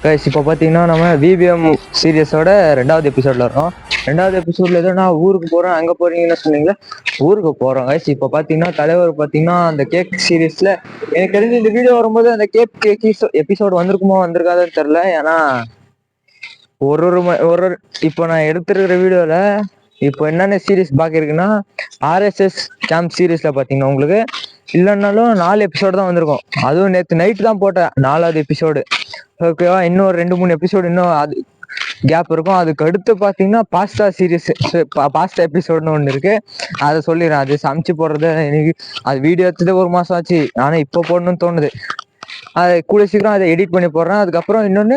Guys இப்போ பார்த்தீங்கன்னா நம்ம விபிஎம் சீரியஸோட 2வது எபிசோட்ல இருக்கோம். 2வது எபிசோட்ல ஏதோ நான் ஊருக்கு போறேன் அங்கே போறீங்கன்னு சொன்னீங்களா, ஊருக்கு போறோம் கைஸ். இப்போ பார்த்தீங்கன்னா தலைவர் பார்த்தீங்கன்னா அந்த கேக் சீரியஸ்ல எனக்கு தெரிஞ்சு இந்த வீடியோ வரும்போது அந்த கேக் எபிசோடு வந்திருக்குமோ வந்திருக்காதுன்னு தெரில. ஏன்னா ஒரு இப்போ நான் எடுத்துருக்கிற வீடியோல இப்போ என்னென்ன சீரீஸ் பாக்கிருக்குன்னா ஆர்எஸ்எஸ் கேம்ப் சீரீஸ்ல பார்த்தீங்கன்னா உங்களுக்கு இல்லைன்னாலும் 4 எபிசோடு தான் வந்திருக்கும். அதுவும் நேற்று நைட்டு தான் போட்டேன் 4வது எபிசோடு. ஓகேவா, இன்னும் 2-3 எபிசோடு இன்னும் அது கேப் இருக்கும். அதுக்கு அடுத்து பார்த்தீங்கன்னா பாஸ்தா சீரீஸ், பாஸ்தா எபிசோடுன்னு ஒன்று இருக்கு. அதை சொல்லிடுறேன். அது சமைச்சு போடுறது எனக்கு அது வீடியோ எடுத்தது 1 மாசம் ஆச்சு. ஆனால் இப்போ போடணும்னு தோணுது. அதை கூட சீக்கிரம் அதை எடிட் பண்ணி போடுறேன். அதுக்கப்புறம் இன்னொன்று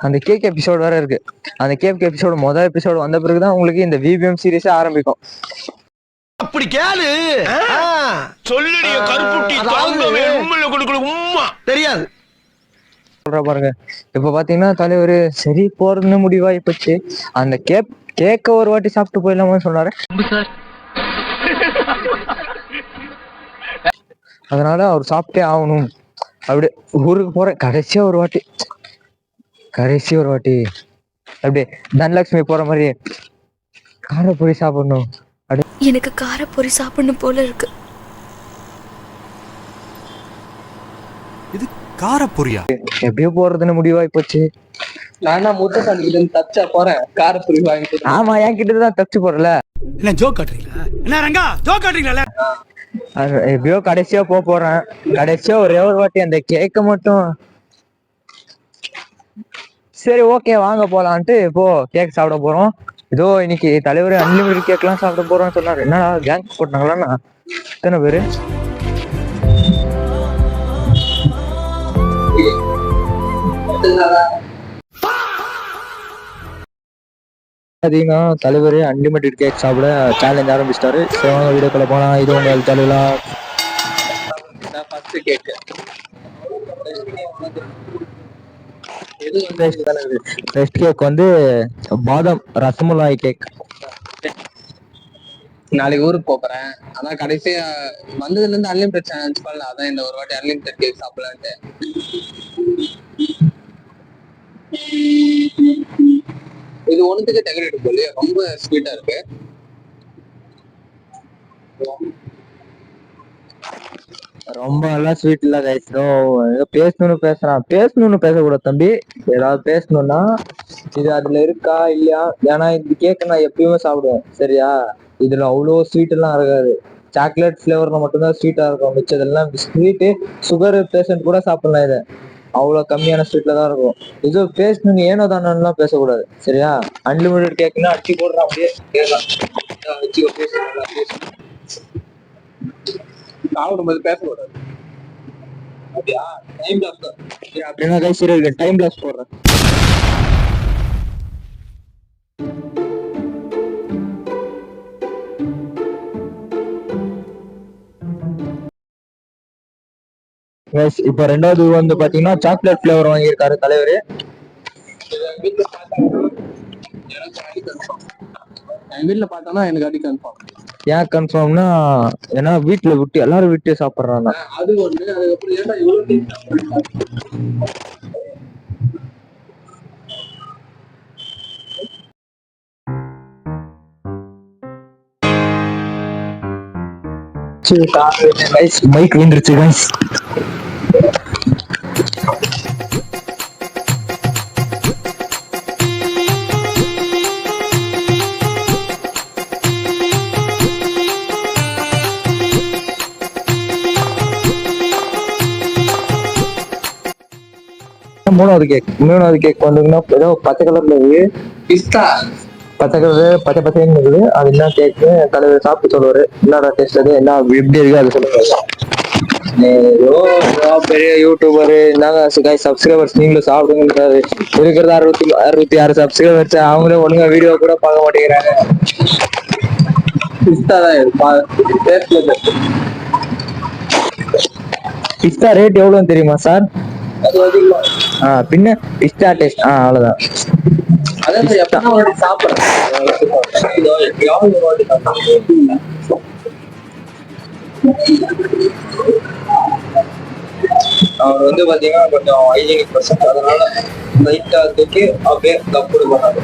அந்த கேக் எபிசோடு வேற இருக்கு. அந்த கேக் எபிசோடு மொதல் எபிசோடு வந்த பிறகுதான் உங்களுக்கு இந்த விபிஎம் சீரீஸே ஆரம்பிக்கும். அப்படி கேளு சொல்லுடைய கருப்புட்டி தாங்கவே உண்மையில கொடுக்கல உம்மா தெரியாது சொல்ற பாருங்க. இப்ப பாத்தீங்கன்னா தலைவர் சரி போறதுன்னு முடிவாயி போச்சு. அந்த கேக்க ஒரு வாட்டி சாப்பிட்டு போயிடலாமான்னு சொன்னாரு. அதனால அவர் சாப்பிட்டே ஆகணும். அப்படியே ஊருக்கு போறேன் கடைசியா ஒரு வாட்டி அப்படியே தனலட்சுமி போற மாதிரி காரப்பொரி சாப்பிடணும். எனக்கு காரப்பொரி சாப்பிடணும் போல இருக்கு. இது காரப்பொரியா? எப்படியோ போறதுன்னு முடிவாயி போச்சு. நானா முத்தசாமி தச்சா போறேன் காரப்பொரி வாங்கிட்டு. ஆமா, என் கிட்டதான் தச்சு போறல. என்ன ஜோக் காட்டுறீங்களா? என்ன ரங்கா ஜோக் காட்டுறீங்களா? எப்படியோ கடைசியா போறேன். கடைசியா ஒரே ஒரு வாட்டி அந்த கேக்க மட்டும் சரி ஓகே வாங்க போலான்ட்டு இப்போ கேக் சாப்பிட போறோம். இதோ இன்னைக்கு தலைவர் அன்லிமிட்டட் கேக்லாம் சாப்பிட போறோம்னு சொன்னாரு. என்னடா கேங் போட்டாங்களா எத்தனை பேரு? பாத்தீங்கன்னா தலைவர் அன்லிமிட்டட் கேக் சாப்பிட சேலஞ்ச் ஆரம்பிச்சிட்டாரு. வீடியோக்குள்ள போனா இது உங்க தலைவலா ஃபர்ஸ்ட் கேக் வந்து பாதாம் ரசமலாய் கேக். நாளைக்கு ஊருக்கு போறேன். ஆனா கடைசியா வந்ததுல இருந்து அன்லிமிட்டட் சேலஞ்ச் பண்ணல. அதான் இந்த ஒரு வாட்டி அன்லிமிட்டட் கேக் சாப்பிடலான்ட்டு. இது ஒண்ணுத்துக்கு டெக்கரேட் போல ரொம்ப ஸ்வீட்டா இருக்கு. ரொம்ப நல்லா ஸ்வீட் இல்ல கைஸ். பேசணும்னு பேசக்கூடாது தம்பி. ஏதாவது பேசணும்னா இது அதுல இருக்கா இல்லையா. ஏன்னா இந்த கேக் நான் எப்பயுமே சாப்பிடுவேன் சரியா. இதுல அவ்வளோ ஸ்வீட் எல்லாம் இருக்காது. சாக்லேட் ஃபிளேவர்ல மட்டும்தான் ஸ்வீட்டா இருக்கும். மிச்சதெல்லாம் ஸ்வீட்டு சுகர் பேஷண்ட் கூட சாப்பிடலாம். இது அவ்வளவு கம்மியான ஸ்வீட்ல தான் இருக்கும். இது பேசணும்னு ஏனோ தானோலாம் பேசக்கூடாது சரியா. அன்லிமிட்டட் கேக்னா அடிச்சு போடுறான் அப்படியே சாப்பிடும்போது பேசக்கூடாது. அப்படியா? டைம் லாஸ் அப்படின்னா கைஸ் டைம் லாஸ் போடுறேன். இப்ப 2வது வந்து பாத்தீங்கன்னா சாக்லேட் பிளேவர் வாங்கியிருக்காரு தலைவர். என் வீட்டுல பார்த்தோம்னா எனக்கு அடி கன்ஃபார்ம். ஏன் கன்ஃபார்ம்னா ஏன்னா வீட்டுல விட்டு எல்லாரும் விட்டு சாப்பிடுறாங்க. அது ஒண்ணு. அதுக்கப்புறம் ஏன்டா இவ்வளவு மைக் விழுந்துருச்சு கைஸ். மூணாவது கேக் வந்தீங்கன்னா ஏதோ பச்சை கலர்ல இருக்கு. பிஸ்தா பச்சை கலர் பச்சைன்னு இருக்குது. அது என்ன கேக்கு தலைவர் சாப்பிட்டு சொல்லுவாரு. என்னடா டேஸ்ட் அது என்ன எப்படி இருக்கு அது சொல்லுங்க. பெரிய யூடியூபரு இருந்தாங்க சப்ஸ்கிரைபர்ஸ் நீங்களும் சாப்பிடுங்க. இருக்கிறது 66 சப்ஸ்கிரைபர்ஸ். அவங்களே ஒழுங்கா வீடியோ கூட பார்க்க மாட்டேங்கிறாங்க. பிஸ்தா தான் பிஸ்தா ரேட் எவ்வளவுன்னு தெரியுமா சார்? பின்ன பிஸ்தா டேஸ்ட் அவ்வளவுதான். சாப்பிடுறேன். அவர் வந்து பாத்தீங்கன்னா கொஞ்சம் ஹைஜீனிக் பர்சன், அதனால லைட்டா தூக்கி அப்படியே கப்புடு பண்ணாரு.